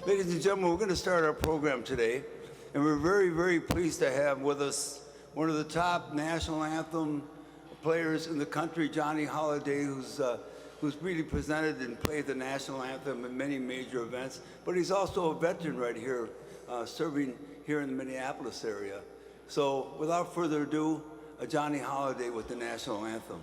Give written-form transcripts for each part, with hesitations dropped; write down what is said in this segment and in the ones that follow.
Ladies and gentlemen, we're going to start our program today, and we're very, very pleased to have with us one of the top national anthem players in the country, Johnny Holiday, who's really presented and played the national anthem in many major events, but he's also a veteran right here, serving here in the Minneapolis area. So without further ado, Johnny Holiday with the national anthem.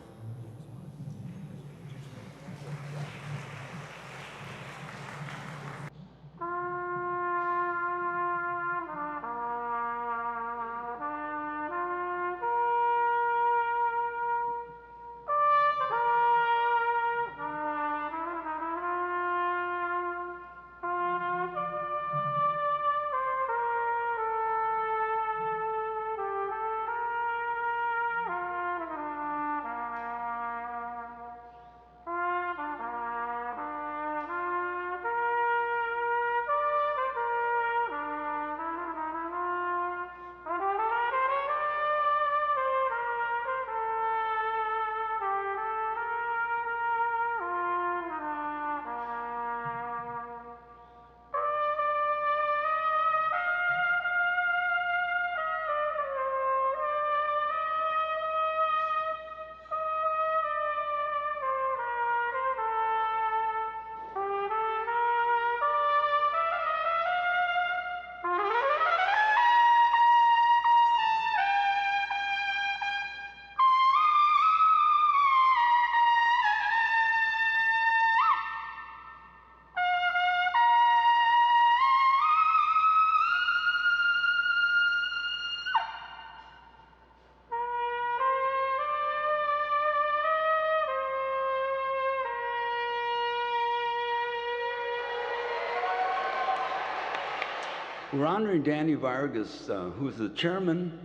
We're honoring Danny Vargas, who's the chairman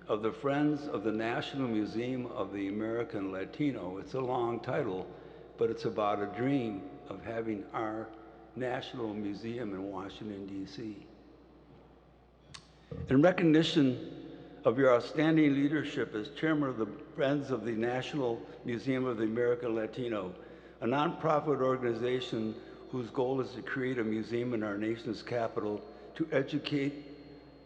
of the Friends of the National Museum of the American Latino. It's a long title, but it's about a dream of having our national museum in Washington, D.C. In recognition of your outstanding leadership as chairman of the Friends of the National Museum of the American Latino, a nonprofit organization whose goal is to create a museum in our nation's capital to educate,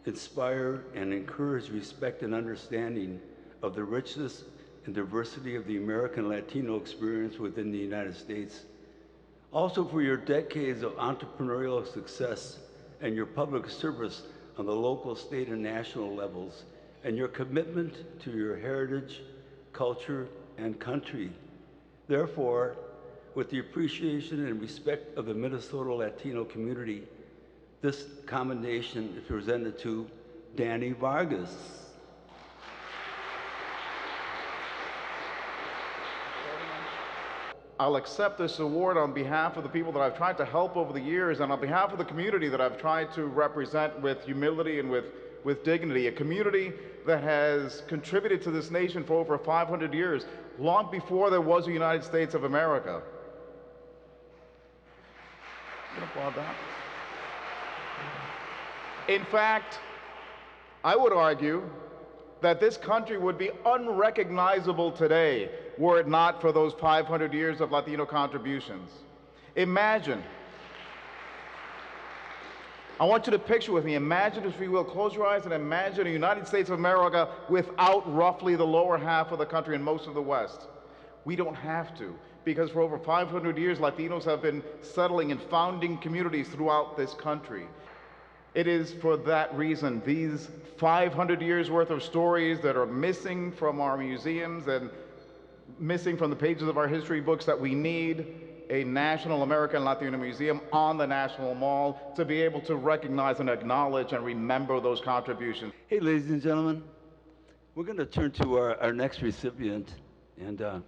inspire, and encourage respect and understanding of the richness and diversity of the American Latino experience within the United States. Also for your decades of entrepreneurial success and your public service on the local, state, and national levels, and your commitment to your heritage, culture, and country. Therefore, with the appreciation and respect of the Minnesota Latino community, this commendation is presented to Danny Vargas. I'll accept this award on behalf of the people that I've tried to help over the years and on behalf of the community that I've tried to represent with humility and with dignity, a community that has contributed to this nation for over 500 years, long before there was a United States of America. You can applaud that. In fact, I would argue that this country would be unrecognizable today were it not for those 500 years of Latino contributions. Imagine, I want you to picture with me, imagine, if you will, close your eyes and imagine a United States of America without roughly the lower half of the country and most of the West. We don't have to, because for over 500 years, Latinos have been settling and founding communities throughout this country. It is for that reason, these 500 years worth of stories that are missing from our museums and missing from the pages of our history books, that we need a National American Latino Museum on the National Mall to be able to recognize and acknowledge and remember those contributions. Hey, ladies and gentlemen, we're going to turn to our next recipient, and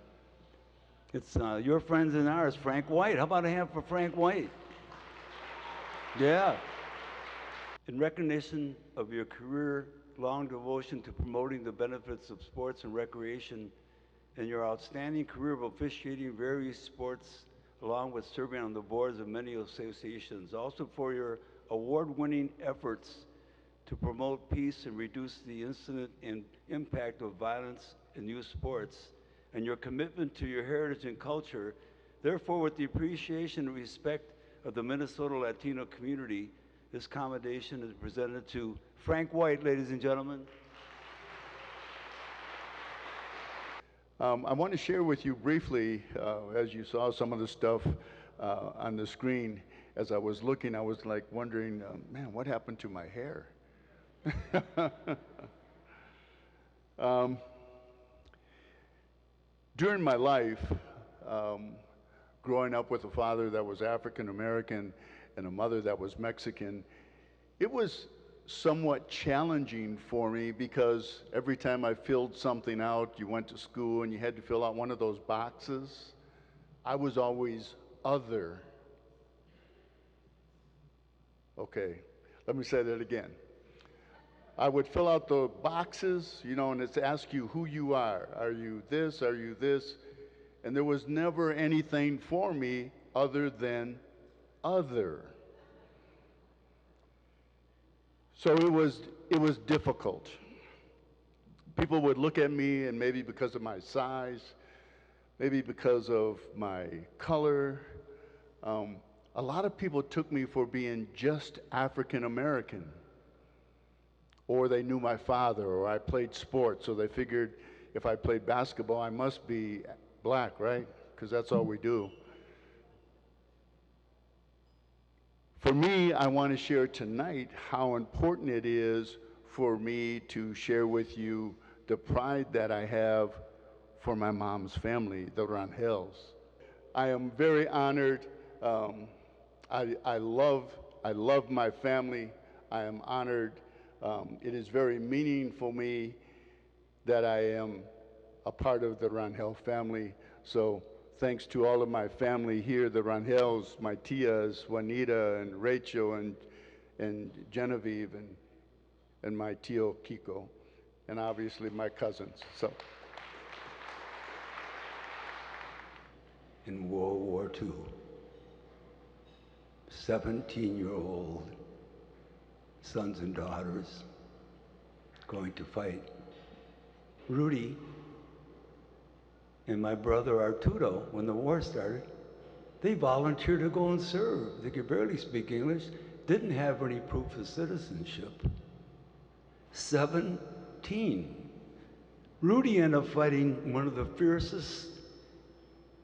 it's your friends and ours, Frank White. How about a hand for Frank White? Yeah. In recognition of your career-long devotion to promoting the benefits of sports and recreation and your outstanding career of officiating various sports, along with serving on the boards of many associations, also for your award-winning efforts to promote peace and reduce the incident and impact of violence in youth sports, and your commitment to your heritage and culture. Therefore, with the appreciation and respect of the Minnesota Latino community, this commendation is presented to Frank White, ladies and gentlemen. I want to share with you briefly, as you saw some of the stuff on the screen, as I was looking, I was like wondering, man, what happened to my hair? During my life, growing up with a father that was African American and a mother that was Mexican, it was somewhat challenging for me because every time I filled something out, you went to school and you had to fill out one of those boxes, I was always other. Okay, let me say that again. I would fill out the boxes, you know, and it's ask you who you are. Are you this? Are you this? And there was never anything for me other than other. So it was difficult. People would look at me, and maybe because of my size, maybe because of my color, a lot of people took me for being just African American. Or they knew my father, or I played sports, so they figured if I played basketball, I must be black, right? Because that's all we do. For me, I want to share tonight how important it is for me to share with you the pride that I have for my mom's family, the Rangels. I am very honored. I love my family. I am honored. It is very meaningful for me that I am a part of the Rangel family. So thanks to all of my family here, the Rangels, my tias, Juanita and Rachel and Genevieve and my tio Kiko, and obviously my cousins. So. In World War II, 17-year-old sons and daughters going to fight. Rudy and my brother Arturo, when the war started, they volunteered to go and serve. They could barely speak English, didn't have any proof of citizenship. 17. Rudy ended up fighting one of the fiercest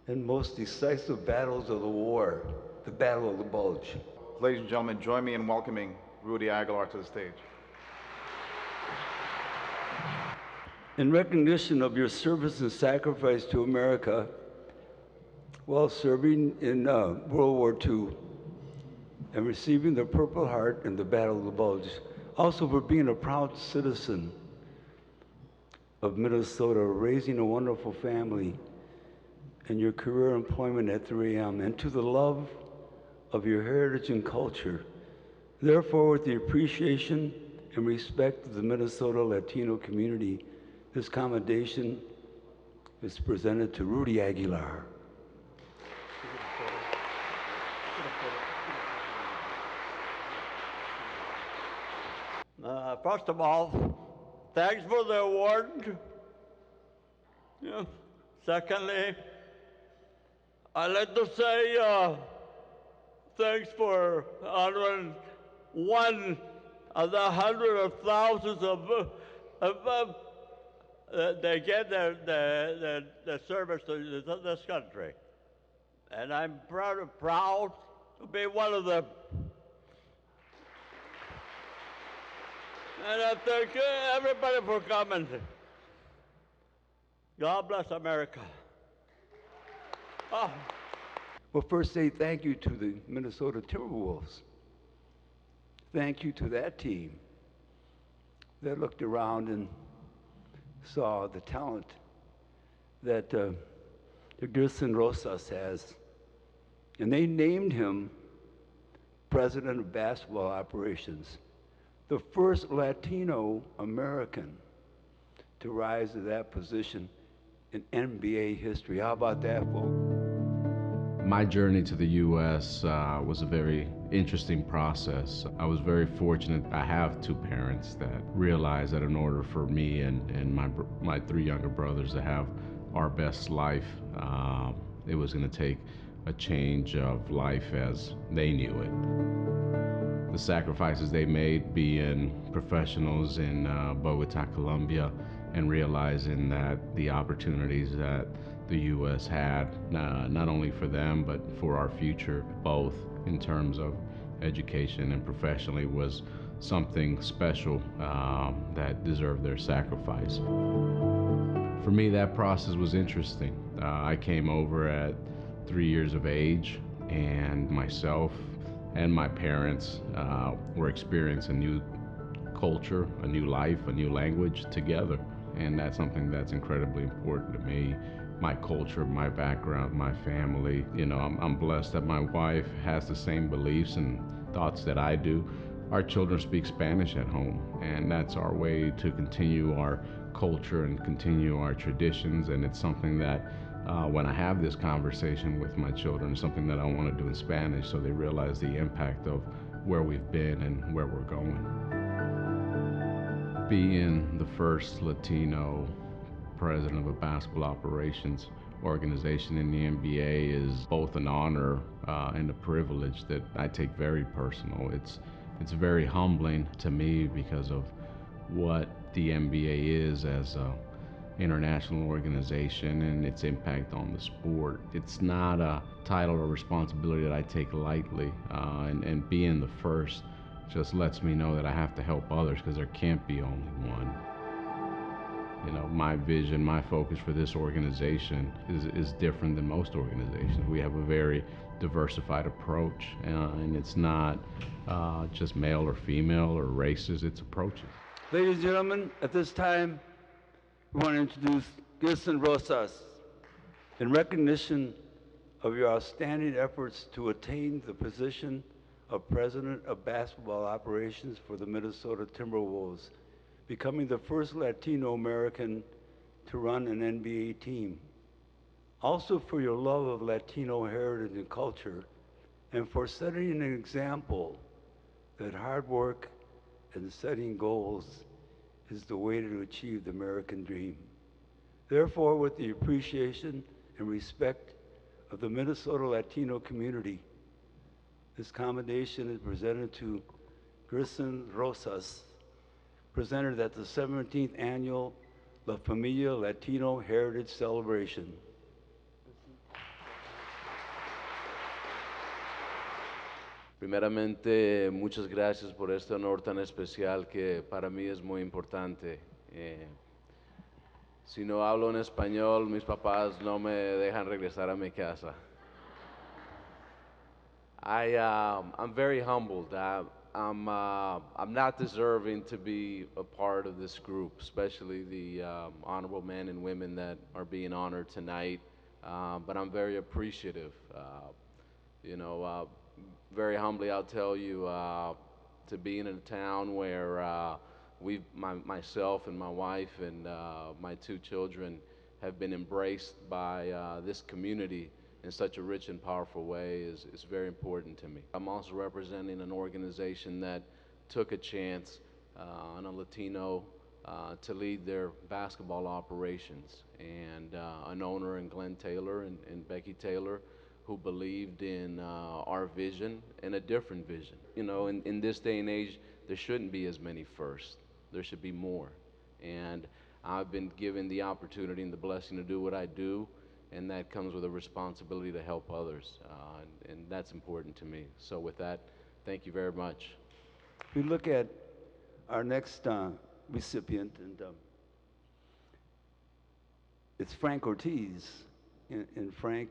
and most decisive battles of the war, the Battle of the Bulge. Ladies and gentlemen, join me in welcoming Rudy Aguilar to the stage. In recognition of your service and sacrifice to America while serving in World War II and receiving the Purple Heart in the Battle of the Bulge, also for being a proud citizen of Minnesota, raising a wonderful family, and your career employment at 3M, and to the love of your heritage and culture. Therefore, with the appreciation and respect of the Minnesota Latino community, this commendation is presented to Rudy Aguilar. First of all, thanks for the award. Yeah. Secondly, I'd like to say thanks for honoring one of the hundreds of thousands of they get their service to this country. And I'm proud to be one of them. And I thank everybody for coming. God bless America. Oh. Well, first say thank you to the Minnesota Timberwolves. Thank you to that team that looked around and saw the talent that Gerson Rosas has. And they named him president of basketball operations, the first Latino American to rise to that position in NBA history. How about that, folks? My journey to the U.S. Was a very interesting process. I was very fortunate. I have two parents that realized that in order for me and my three younger brothers to have our best life, it was going to take a change of life as they knew it. The sacrifices they made being professionals in Bogota, Colombia, and realizing that the opportunities that the U.S. had, not only for them, but for our future, both in terms of education and professionally, was something special that deserved their sacrifice. For me, that process was interesting. I came over at 3 years of age, and myself and my parents were experiencing a new culture, a new life, a new language together. And that's something that's incredibly important to me. My culture, my background, my family. You know, I'm blessed that my wife has the same beliefs and thoughts that I do. Our children speak Spanish at home, and that's our way to continue our culture and continue our traditions. And it's something that when I have this conversation with my children, it's something that I want to do in Spanish so they realize the impact of where we've been and where we're going. Being the first Latino president of a basketball operations organization in the NBA is both an honor and a privilege that I take very personal. It's very humbling to me because of what the NBA is as a international organization and its impact on the sport. It's not a title or responsibility that I take lightly, and being the first just lets me know that I have to help others because there can't be only one. You know, my vision, my focus for this organization is different than most organizations. We have a very diversified approach, and it's not just male or female or races, it's approaches. Ladies and gentlemen, at this time, we want to introduce Gilson Rosas. In recognition of your outstanding efforts to attain the position of President of Basketball Operations for the Minnesota Timberwolves, becoming the first Latino American to run an NBA team. Also for your love of Latino heritage and culture, and for setting an example that hard work and setting goals is the way to achieve the American dream. Therefore, with the appreciation and respect of the Minnesota Latino community, this commendation is presented to Gilson Rosas, presented at the 17th Annual La Familia Latino Heritage Celebration. Primeramente, muchas gracias por este honor tan especial que para mí es muy importante. Si no hablo en español, mis papás no me dejan regresar a mi casa. I'm very humbled. I'm not deserving to be a part of this group, especially the honorable men and women that are being honored tonight. But I'm very appreciative. Very humbly, I'll tell you, to be in a town where myself and my wife and my two children have been embraced by this community in such a rich and powerful way is very important to me. I'm also representing an organization that took a chance on a Latino to lead their basketball operations, and an owner in Glenn Taylor and Becky Taylor who believed in our vision and a different vision. You know, in this day and age, there shouldn't be as many firsts. There should be more. And I've been given the opportunity and the blessing to do what I do, and that comes with a responsibility to help others, and that's important to me. So with that, thank you very much. We look at our next recipient, and it's Frank Ortiz, and Frank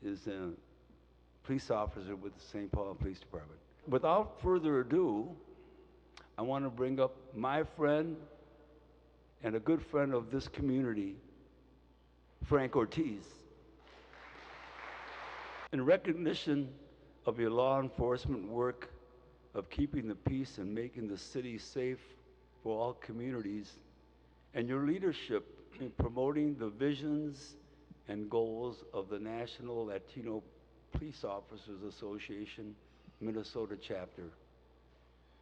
is a police officer with the St. Paul Police Department. Without further ado, I want to bring up my friend and a good friend of this community, Frank Ortiz. In recognition of your law enforcement work of keeping the peace and making the city safe for all communities, and your leadership in promoting the visions and goals of the National Latino Police Officers Association, Minnesota chapter.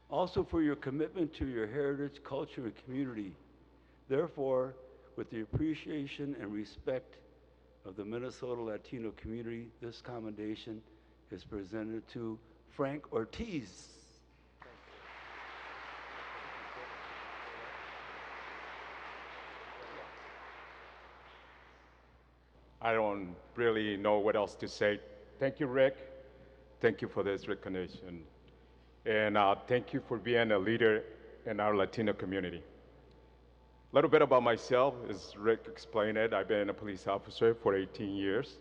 Also for your commitment to your heritage, culture, and community. Therefore, with the appreciation and respect of the Minnesota Latino community, this commendation is presented to Frank Ortiz. I don't really know what else to say. Thank you, Rick. Thank you for this recognition. And thank you for being a leader in our Latino community. A little bit about myself, as Rick explained it, I've been a police officer for 18 years.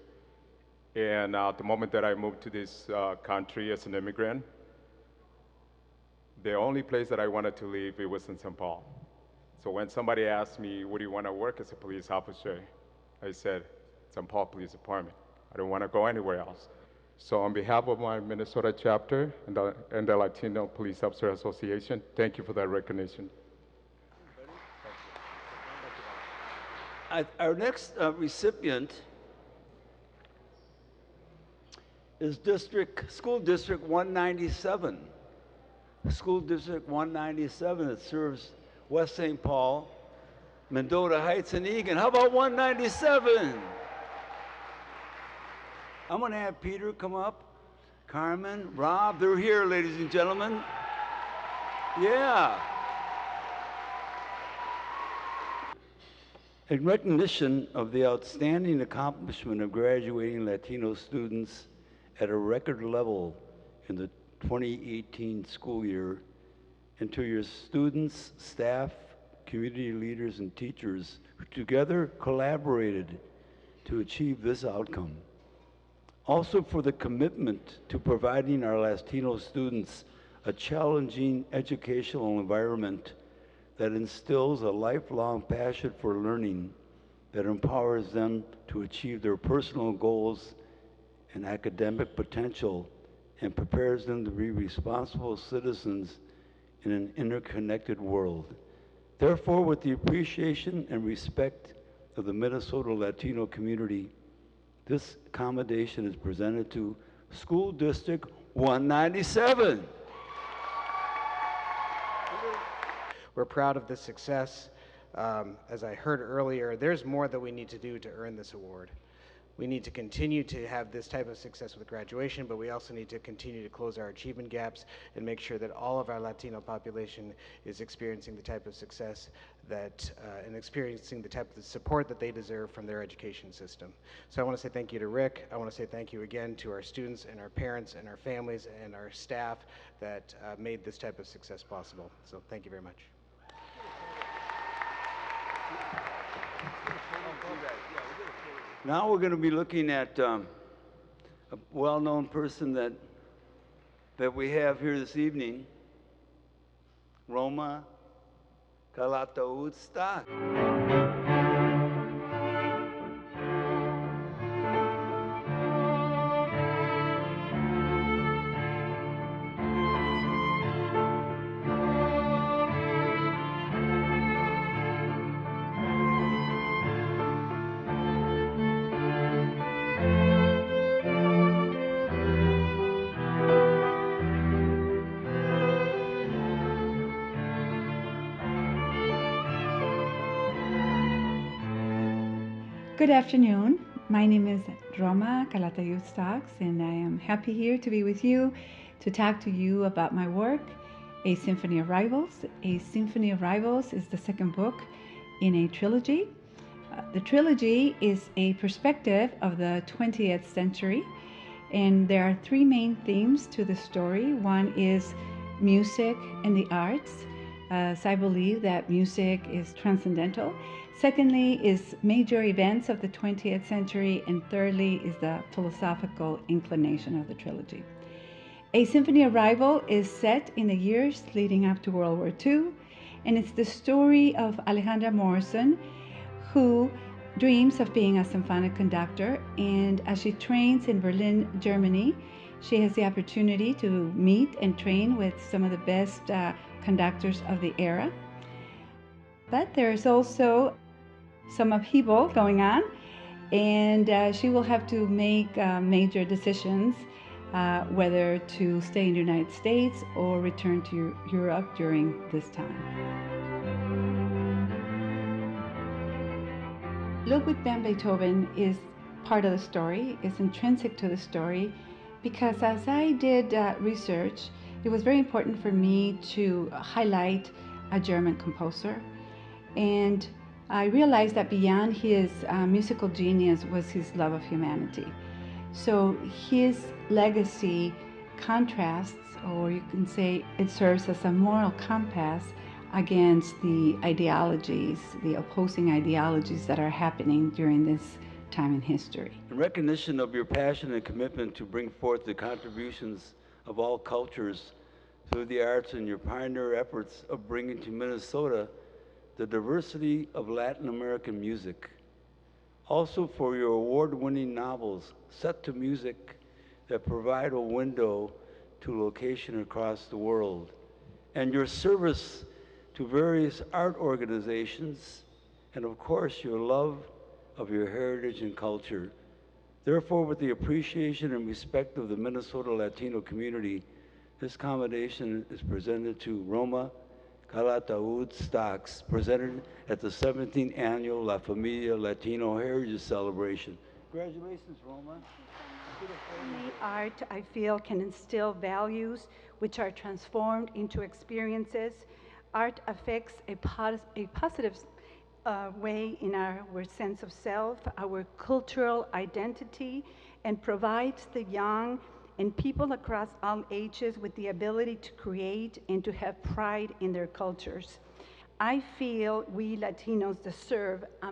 And at the moment that I moved to this country as an immigrant, the only place that I wanted to live, it was in St. Paul. So when somebody asked me, would you want to work as a police officer? I said, St. Paul Police Department. I don't want to go anywhere else. So on behalf of my Minnesota chapter and the Latino Police Officer Association, thank you for that recognition. Our next recipient is School District 197. School District 197 that serves West St. Paul, Mendota Heights, and Eagan. How about 197? I'm going to have Peter come up, Carmen, Rob, they're here, ladies and gentlemen. Yeah. In recognition of the outstanding accomplishment of graduating Latino students at a record level in the 2018 school year, and to your students, staff, community leaders, and teachers who together collaborated to achieve this outcome. Also for the commitment to providing our Latino students a challenging educational environment that instills a lifelong passion for learning that empowers them to achieve their personal goals and academic potential and prepares them to be responsible citizens in an interconnected world. Therefore, with the appreciation and respect of the Minnesota Latino community, this commendation is presented to School District 197. We're proud of this success. As I heard earlier, there's more that we need to do to earn this award. We need to continue to have this type of success with graduation, but we also need to continue to close our achievement gaps and make sure that all of our Latino population is experiencing the type of success that, and experiencing the type of support that they deserve from their education system. So I want to say thank you to Rick. I want to say thank you again to our students and our parents and our families and our staff that made this type of success possible. So thank you very much. Now we're going to be looking at a well-known person that we have here this evening, Roma Calataud-Stock. Good afternoon. My name is Roma Calataud-Stock, and I am happy here to be with you to talk to you about my work, A Symphony of Rivals. A Symphony of Rivals is the second book in a trilogy. The trilogy is a perspective of the 20th century, and there are three main themes to the story. One is music and the arts, as I believe that music is transcendental. Secondly is major events of the 20th century, and thirdly is the philosophical inclination of the trilogy. A Symphony of Rival is set in the years leading up to World War II, and it's the story of Alejandra Morrison, who dreams of being a symphonic conductor, and as she trains in Berlin, Germany, she has the opportunity to meet and train with some of the best conductors of the era. But there's also some upheaval going on, and she will have to make major decisions whether to stay in the United States or return to Europe during this time. Ludwig van Beethoven is part of the story, it's intrinsic to the story, because as I did research, it was very important for me to highlight a German composer. And I realized that beyond his musical genius was his love of humanity. So his legacy contrasts, or you can say it serves as a moral compass against the ideologies, the opposing ideologies that are happening during this time in history. In recognition of your passion and commitment to bring forth the contributions of all cultures through the arts and your pioneer efforts of bringing to Minnesota the diversity of Latin American music. Also for your award-winning novels set to music that provide a window to location across the world, and your service to various art organizations, and of course your love of your heritage and culture. Therefore, with the appreciation and respect of the Minnesota Latino community, this commendation is presented to Roma Calataud Stocks, presented at the 17th Annual La Familia Latino Heritage Celebration. Congratulations, Roma. Art, I feel, can instill values which are transformed into experiences. Art affects a positive way in our sense of self, our cultural identity, and provides the young and people across all ages with the ability to create and to have pride in their cultures. I feel we Latinos deserve a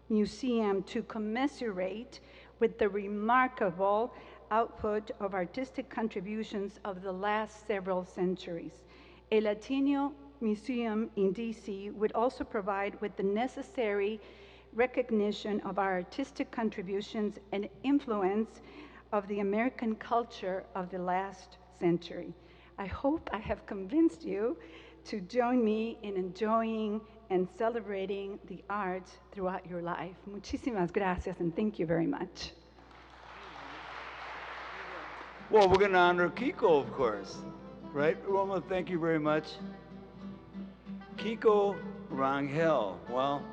museum to commiserate with the remarkable output of artistic contributions of the last several centuries. A Latino museum in DC would also provide with the necessary recognition of our artistic contributions and influence of the American culture of the last century. I hope I have convinced you to join me in enjoying and celebrating the arts throughout your life. Muchísimas gracias, and thank you very much. Well, we're going to honor Kiko, of course. Right, Roma? Thank you very much. Kiko Rangel. Well,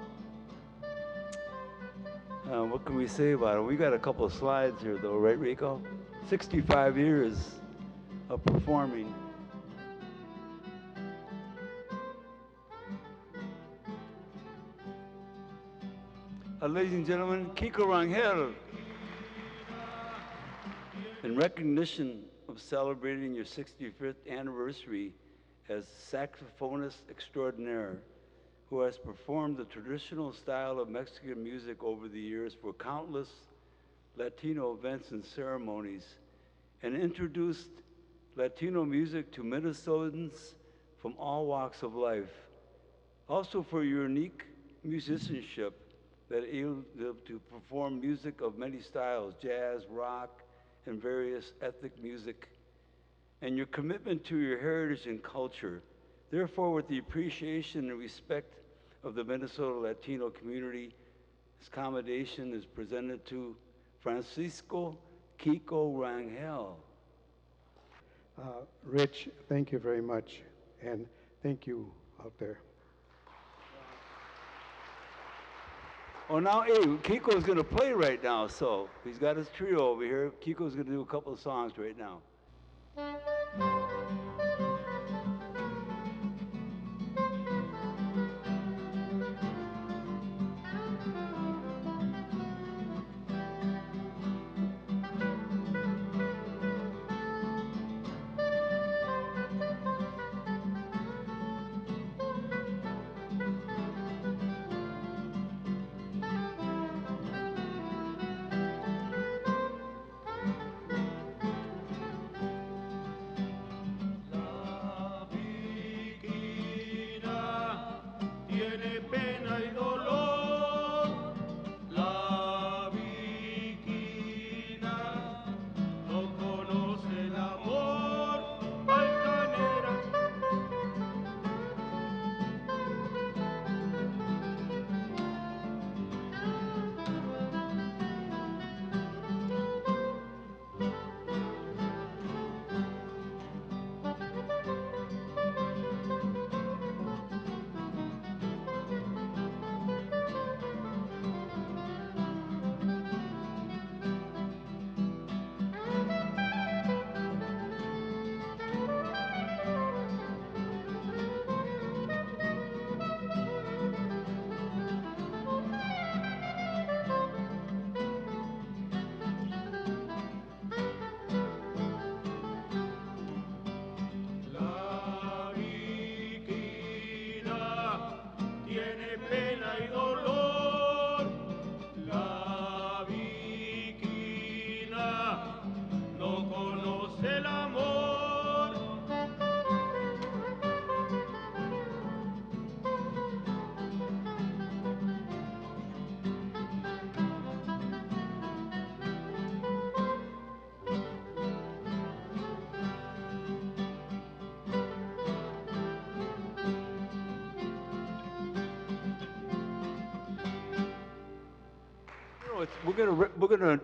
what can we say about it? We got a couple of slides here, though, right, Rico? 65 years of performing. Ladies and gentlemen, Kiko Rangel. In recognition of celebrating your 65th anniversary as saxophonist extraordinaire, who has performed the traditional style of Mexican music over the years for countless Latino events and ceremonies, and introduced Latino music to Minnesotans from all walks of life. Also for your unique musicianship that able to perform music of many styles, jazz, rock, and various ethnic music, and your commitment to your heritage and culture. Therefore, with the appreciation and respect of the Minnesota Latino community, this commendation is presented to Francisco Kiko Rangel. Rich, thank you very much, and thank you out there. Oh, now, hey, Kiko's going to play right now, so he's got his trio over here. Kiko's going to do a couple of songs right now. we're gonna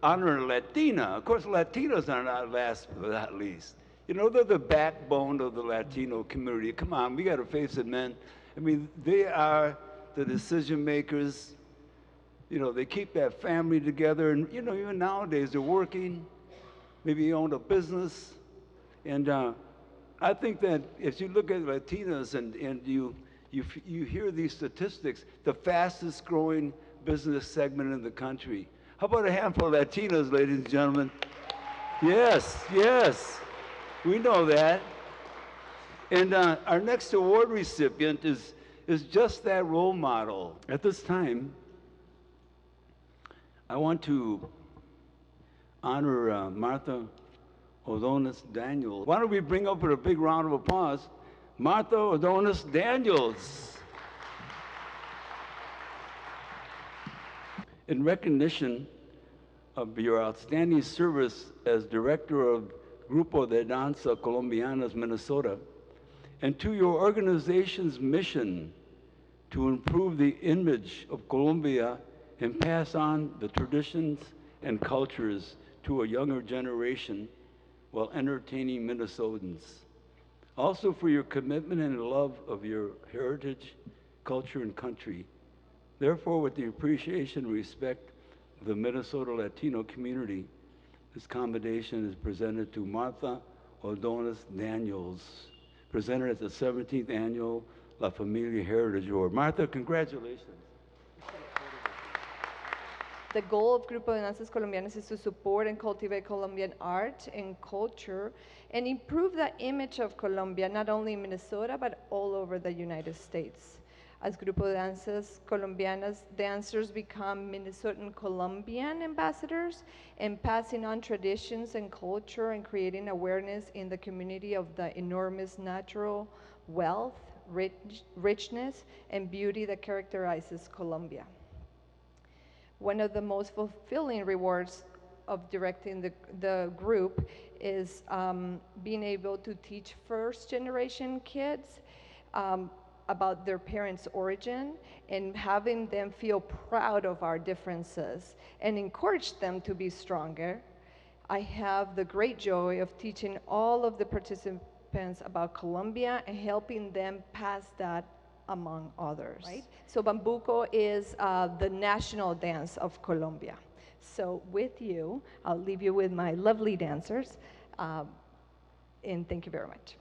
honor a Latina. Of course, Latinos are not last but not least. You know, they're the backbone of the Latino community. Come on, we got to face it, man. I mean, they are the decision makers. You know, they keep that family together, and you know, even nowadays they're working. Maybe you own a business, and I think that if you look at Latinas and you hear these statistics, the fastest growing business segment in the country. How about a handful of Latinos, ladies and gentlemen? Yes, yes, we know that. And our next award recipient is just that role model. At this time, I want to honor Martha Odonis Daniels. Why don't we bring up with a big round of applause, Martha Odonis Daniels. In recognition of your outstanding service as director of Grupo de Danza Colombianas Minnesota, and to your organization's mission to improve the image of Colombia and pass on the traditions and cultures to a younger generation while entertaining Minnesotans. Also for your commitment and love of your heritage, culture, and country. Therefore, with the appreciation and respect of the Minnesota Latino community, this commendation is presented to Martha Odonis Daniels, presented at the 17th Annual La Familia Heritage Award. Martha, congratulations. The goal of Grupo de Danzas Colombianas is to support and cultivate Colombian art and culture and improve the image of Colombia, not only in Minnesota, but all over the United States. As Grupo de Danzas Colombianas, dancers become Minnesotan Colombian ambassadors and passing on traditions and culture and creating awareness in the community of the enormous natural wealth, richness, and beauty that characterizes Colombia. One of the most fulfilling rewards of directing the group is being able to teach first-generation kids about their parents' origin and having them feel proud of our differences and encourage them to be stronger. I have the great joy of teaching all of the participants about Colombia and helping them pass that among others. Right? So Bambuco is the national dance of Colombia. So with you, I'll leave you with my lovely dancers, and thank you very much.